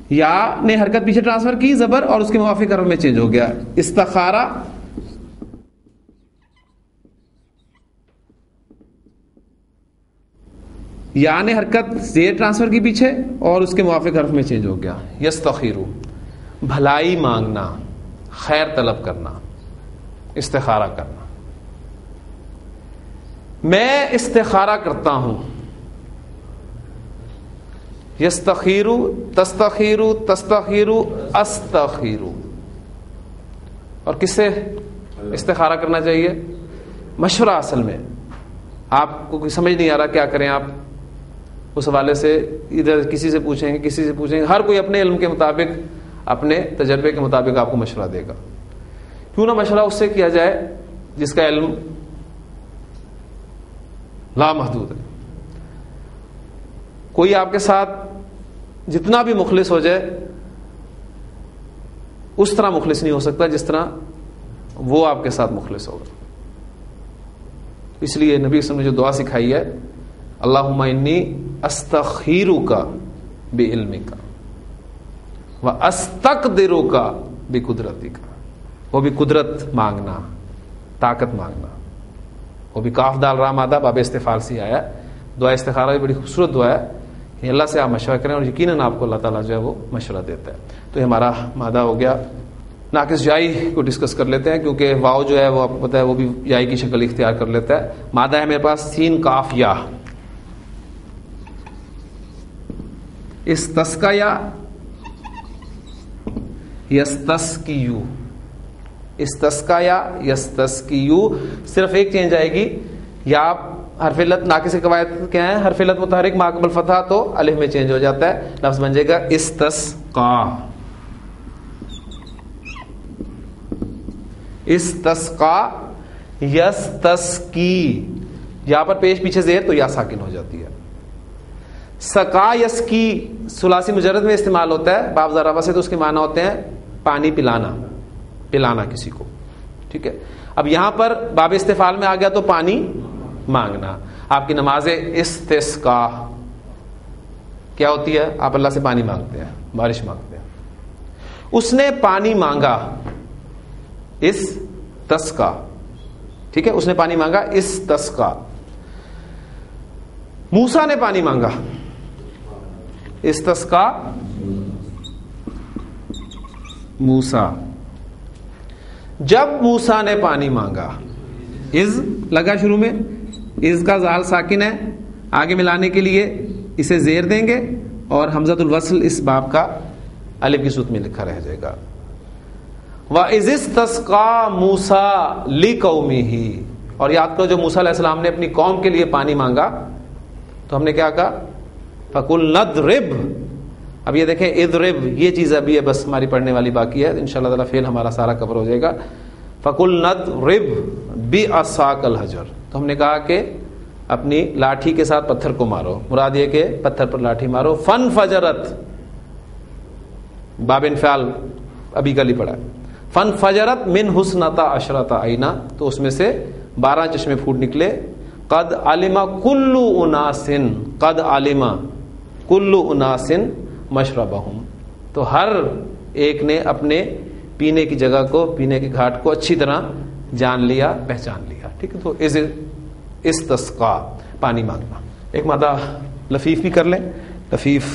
یا نے حرکت پیچھے ٹرانسفر کی زبر اور اس کے موافق حرف میں چینج ہو گیا. استخارہ یا نے حرکت زیر ٹرانسفر کی پیچھے اور اس کے موافق حرف میں چینج ہو گیا. یستخیرو بھلائی مانگنا، خیر طلب کرنا، استخارہ کرنا. میں استخارہ کرتا ہوں. یستخیرو، تستخیرو، تستخیرو، استخیرو. اور کس سے استخارہ کرنا چاہیے؟ مشورہ. اصل میں آپ کو کوئی سمجھ نہیں آ رہا کیا کریں، آپ اس حوالے سے ادھر کسی سے پوچھیں گے، کسی سے پوچھیں گے، ہر کوئی اپنے علم کے مطابق، اپنے تجربے کے مطابق آپ کو مشورہ دے گا. کیوں نہ مشورہ اس سے کیا جائے جس کا علم لامحدود ہے. کوئی آپ کے ساتھ جتنا بھی مخلص ہو جائے اس طرح مخلص نہیں ہو سکتا جس طرح وہ آپ کے ساتھ مخلص ہوگا. اس لیے نبی صلی اللہ علیہ وسلم نے جو دعا سکھائی ہے، اللہم انی استخیرک بعلمک واستقدرک بقدرتک. وہ بھی قدرت مانگنا، طاقت مانگنا. وہ بھی کاف دال را مادہ باب استفعال سے آیا. دعا استخارہ بھی بڑی خوبصورت دعا ہے کہ اللہ سے آپ مشورہ کریں اور یقیناً آپ کو اللہ تعالیٰ جو ہے وہ مشورہ دیتا ہے. تو یہ ہمارا مادہ ہو گیا. ناقص جائی کو ڈسکس کر لیتے ہیں کیونکہ واو جو ہے وہ آپ کو پتہ ہے وہ بھی جائی کی شکل اختیار کر لیتا ہے. مادہ ہے میرے پاس سین کاف یا. استسقیا، یستسقیو. استسقیا یستسقیو. صرف ایک چینج آئے گی. یا آپ حرف علت ناقص کے قواعد کیا ہیں؟ حرف علت متحرک ما قبل فتحہ تو الف میں چینج ہو جاتا ہے، لفظ بن جائے گا استسقا. استسقا یستسقی. یہاں پر پیش پیچھے زیر تو یا ساکن ہو جاتی ہے. سقا یسقی ثلاثی مجرد میں استعمال ہوتا ہے باب ضربہ سے، تو اس کے معنی ہوتے ہیں پانی پلانا، پلانا کسی کو. ٹھیک ہے. اب یہاں پر باب استفعال میں آ گیا تو پانی مانگنا. آپ کی نماز استسقا کیا ہوتی ہے؟ آپ اللہ سے پانی مانگتے ہیں، بارش مانگتے ہیں. اس نے پانی مانگا، استسقا. ٹھیک ہے، اس نے پانی مانگا، استسقا. موسیٰ نے پانی مانگا، استسقا موسیٰ. جب موسیٰ نے پانی مانگا، از لگا شروع میں، از کا زال ساکن ہے، آگے ملانے کے لیے اسے زیر دیں گے اور حمزۃ الوصل اس باب کا الف کی صورت میں لکھا رہ جائے گا. وَإِذِ اسْتَسْقَىٰ مُوسَىٰ لِقَوْمِهِ. اور یاد کرو جو موسیٰ علیہ السلام نے اپنی قوم کے لیے پانی مانگا تو ہم نے کیا کہا؟ فَقُلْ نَضْرِبْ. اب یہ دیکھیں اضرب، یہ چیز ابھی ہے بس ہماری پڑھنے والی باقی ہے، انشاءاللہ تعالیٰ فعل ہمارا سارا کور ہو جائے گا. فَقُلْ نَضْرِبْ بِعَصَاكَ الْحَجَرَ. تو ہم نے کہا کہ اپنی لاٹھی کے ساتھ پتھر کو مارو، مراد یہ کہ پتھر پر لاٹھی مارو. فَانْفَجَرَتْ باب انفعال ابھی کل ہی پڑھا. فَانْفَجَرَتْ مِنْ حُسْنَتَا عَشْرَةَ عَيْنًا. تو اس میں سے 12 چشمے پھوٹ نکلے. قد علم کل اناس، قد علم کل اناس مشربہم. تو ہر ایک نے اپنے پینے کی جگہ کو، پینے کے گھاٹ کو اچھی طرح جان لیا، پہچان لیا. ٹھیک ہے. تو استسقا پانی مانگنا. ایک مادہ لفیف بھی کر لیں. لفیف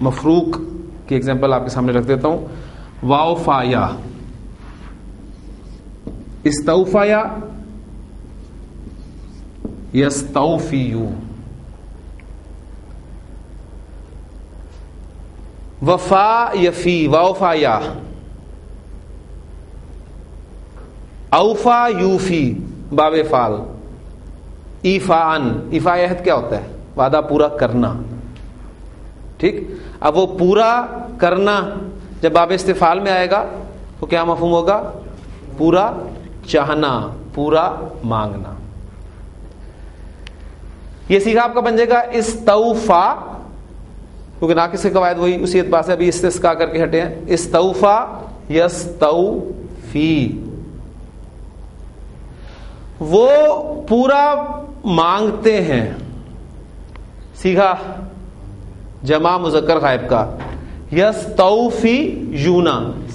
مفروق کی ایگزامپل آپ کے سامنے رکھ دیتا ہوں. واؤفایا، استوفایا، یستوفیو. وفا یفی، واؤفایا. اوفا یوفی باب فعل. ایفاءن، ایفاء عہد کیا ہوتا ہے؟ وعدہ پورا کرنا. ٹھیک. اب وہ پورا کرنا جب باب استفعال میں آئے گا تو کیا مفہوم ہوگا؟ پورا چاہنا، پورا مانگنا. یہ سیکھا آپ کا بن جائے گا استوفا، کیونکہ ناقص کے قواعد وہی اسی اعتبار سے ابھی استسقا کر کے ہٹے ہیں. استوفا یستوفی. وہ پورا مانگتے ہیں. سیکھا جمع مذکر غائب کا. یستوفیون،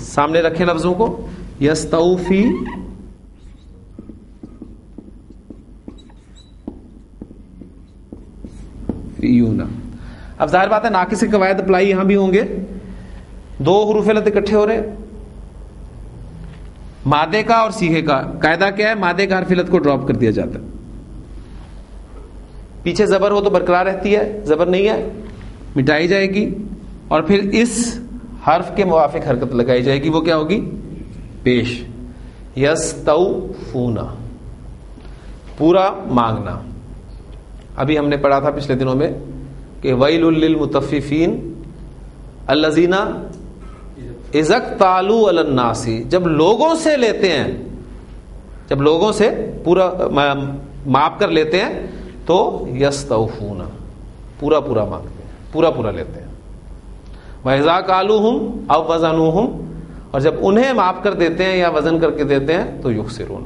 سامنے رکھیں لفظوں کو، یستوفیون. اب ظاہر بات ہے ناقص کے قواعد اپلائی یہاں بھی ہوں گے. دو حروف علت اکٹھے ہو رہے، مادے کا اور صیغے کا. قاعدہ کیا ہے؟ مادے کا حرف علت کو ڈراپ کر دیا جاتا ہے. پیچھے زبر ہو تو برقرار رہتی ہے، زبر نہیں ہے مٹائی جائے گی، اور پھر اس حرف کے موافق حرکت لگائی جائے گی. وہ کیا ہوگی؟ پیش. یستوفون، پورا مانگنا. ابھی ہم نے پڑھا تھا پچھلے دنوں میں کہ ویل للمطففین الذین اذا اکتالوا علی الناس، جب لوگوں سے لیتے ہیں، جب لوگوں سے پورا ماپ کر لیتے ہیں تو یستوفون، پورا پورا مانگتے ہیں، پورا پورا لیتے ہیں. وَإِذَا كَالُوهُمْ أَوْ وَزَنُوهُمْ، اور جب انہیں معاف کر دیتے ہیں یا وزن کر کے دیتے ہیں تو یخسرون،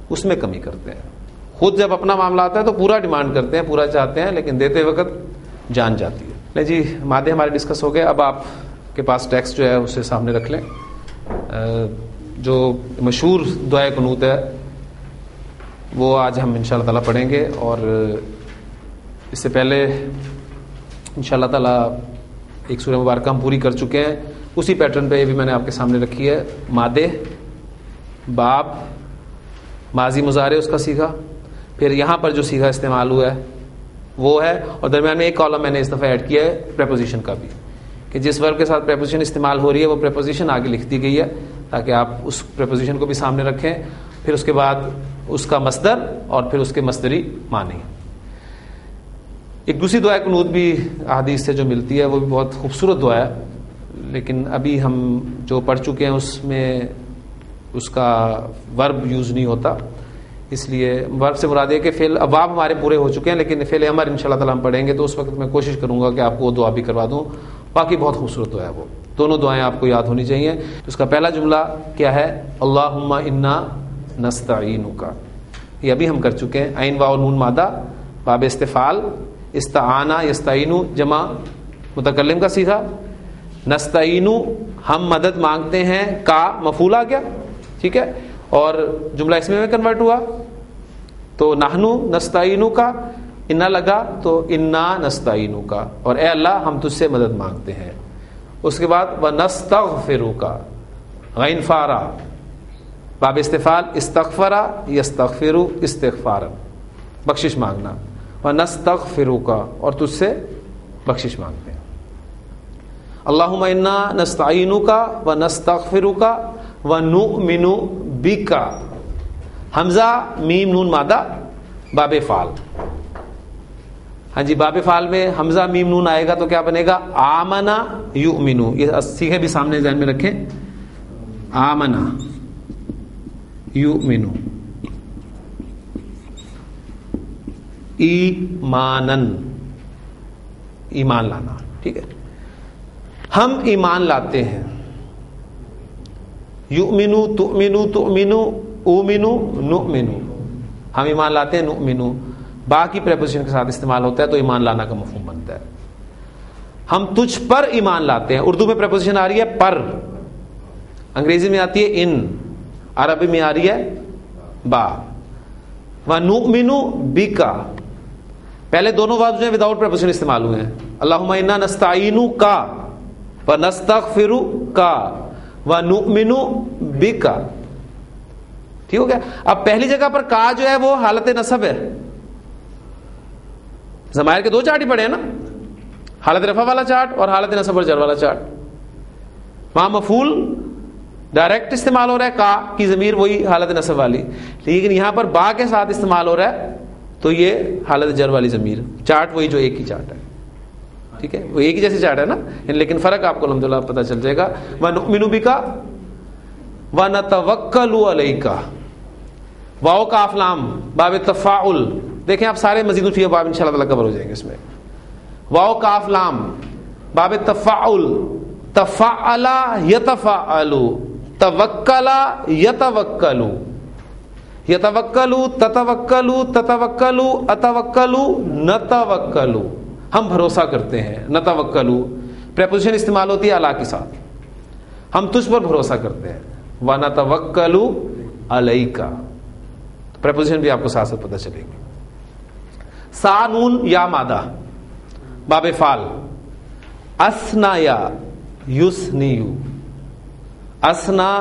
اس میں کمی کرتے ہیں. خود جب اپنا معاملہ آتا ہے تو پورا ڈیمانڈ کرتے ہیں، پورا چاہتے ہیں، لیکن دیتے وقت جان جاتی ہے. لے جی، مادے ہمارے ڈسکس ہو گئے. اب آپ کے پاس ٹیکسٹ جو ہے اسے سامنے رکھ لیں. جو مشہور دعائے قنوت ہے وہ آج ہم انشاءاللہ تعالیٰ پڑھیں گے، اور اس سے پہلے انشاءاللہ تعالیٰ ایک سورہ مبارکہ ہم پوری کر چکے ہیں. اسی پیٹرن پہ یہ بھی میں نے آپ کے سامنے رکھی ہے. مادے، باب، ماضی مضارع اس کا صیغہ، پھر یہاں پر جو صیغہ استعمال ہوا ہے وہ ہے، اور درمیان میں ایک کالم میں نے اس دفعہ ایڈ کیا ہے پریپوزیشن کا بھی، کہ جس ورب کے ساتھ پریپوزیشن استعمال ہو رہی ہے وہ پریپوزیشن آگے لکھ دی گئی ہے تاکہ آپ اس پریپوزیشن کو بھی سامنے رکھیں. پھر اس کے بعد اس کا مصدر اور پھر اس کے مصدری معنی. ایک دوسری دعا قنوت بھی احادیث سے جو ملتی ہے وہ بھی بہت خوبصورت دعا ہے، لیکن ابھی ہم جو پڑھ چکے ہیں اس میں اس کا ورب یوز نہیں ہوتا، اس لیے ورب سے مراد ہے کہ فعل ابواب ہمارے پورے ہو چکے ہیں، لیکن فعل امر انشاءاللہ تعالیٰ ہم پڑھیں گے تو اس وقت میں کوشش کروں گا کہ آپ کو وہ دعا بھی کروا دوں. باقی بہت خوبصورت دعا ہے وہ. دونوں دعائیں آپ کو یاد ہونی چاہیے. اس کا پہلا جملہ کیا ہے؟ اللہم انا نستعینک، یہ ابھی ہم کر چکے ہیں. عین واو نون مادہ، باب استفعال، استعانہ یستعینو جمع متکلم کا صیغہ. نستعینو ہم مدد مانگتے ہیں، کا مفعول آ گیا، ٹھیک ہے، اور جملہ اسم میں کنورٹ ہوا تو نحنو نستعینو کا انا لگا تو انا نستعینو کا، اور اے اللہ ہم تجھ سے مدد مانگتے ہیں. اس کے بعد ونستغفرو کا، غین فارا، باب استفعال استغفرا یستغفرو استغفارا، بخشش مانگنا. ونستغفرو کا، اور تجھ سے بخشش مانگتے ہیں. اللہم انا نستعینک ونستغفرک ونؤمن بک، حمزہ میم نون مادہ، باب فعال. ہاں جی، باب فعال میں حمزہ میم نون آئے گا تو کیا بنے گا؟ آمنا یؤمنو. یہ صیغے بھی سامنے ذہن میں رکھیں. آمنا یؤمنو، ایمانن، ایمان لانا، ٹھیک ہے. ہم ایمان لاتے ہیں. یؤمنو تؤمنو تؤمنو اومنو نؤمنو، ہم ایمان لاتے ہیں. نؤمنو باقی پریپوزیشن کے ساتھ استعمال ہوتا ہے تو ایمان لانا کا مفہوم بنتا ہے. ہم تجھ پر ایمان لاتے ہیں. اردو میں پریپوزیشن آ رہی ہے پر، انگریزی میں آتی ہے ان، عربی میں آ رہی ہے با. وَنُؤْمِنُ بِكَ، پہلے دونوں واؤز میں وداؤٹ پریپوزیشن استعمال ہوئے ہیں. اللہم انا نستعینک ونستغفرک ونؤمن بک، ٹھیک ہو گیا. اب پہلی جگہ پر کا جو ہے وہ حالت نصب ہے. ضمائر کے دو چارٹ ہی پڑے ہیں نا، حالت رفع والا چارٹ اور حالت نصب اور جر والا چارٹ. وہاں مفعول ڈائریکٹ استعمال ہو رہا ہے، کا کی ضمیر وہی حالت نصب والی، لیکن یہاں پر با کے ساتھ استعمال ہو رہا ہے تو یہ حالت جر والی ضمیر. چارٹ وہی جو ایک ہی چارٹ ہے، ٹھیک ہے، وہ ایک ہی جیسی چارٹ ہے نا، لیکن فرق آپ کو الحمدللہ پتہ چل جائے گا. وَنُؤْمِنُ بِكَ وَنَتَوَكَّلُ عَلَيْكَ، واو کاف لام باب تفاعل. دیکھیں آپ سارے مزید فی باب انشاءاللہ تعالی کور ہو جائیں گے اس میں. واو کاف لام باب تفاعل، تفاعل یتفاعل، توکل یتوکل، یتوکل تتوکل، تتوکل اتوکل نتوکل، ہم بھروسہ کرتے ہیں. نتوکل پریپوزیشن استعمال ہوتی ہے الا کے ساتھ. ہم تجھ پر بھروسہ کرتے ہیں. وَنَتَوَكَّلُ عَلَيْكَ, پریپوزیشن بھی آپ کو ساتھ ساتھ پتہ چلے گی. سا نون یا مادہ باب فعل. اسنا یا یسنیو, اسنا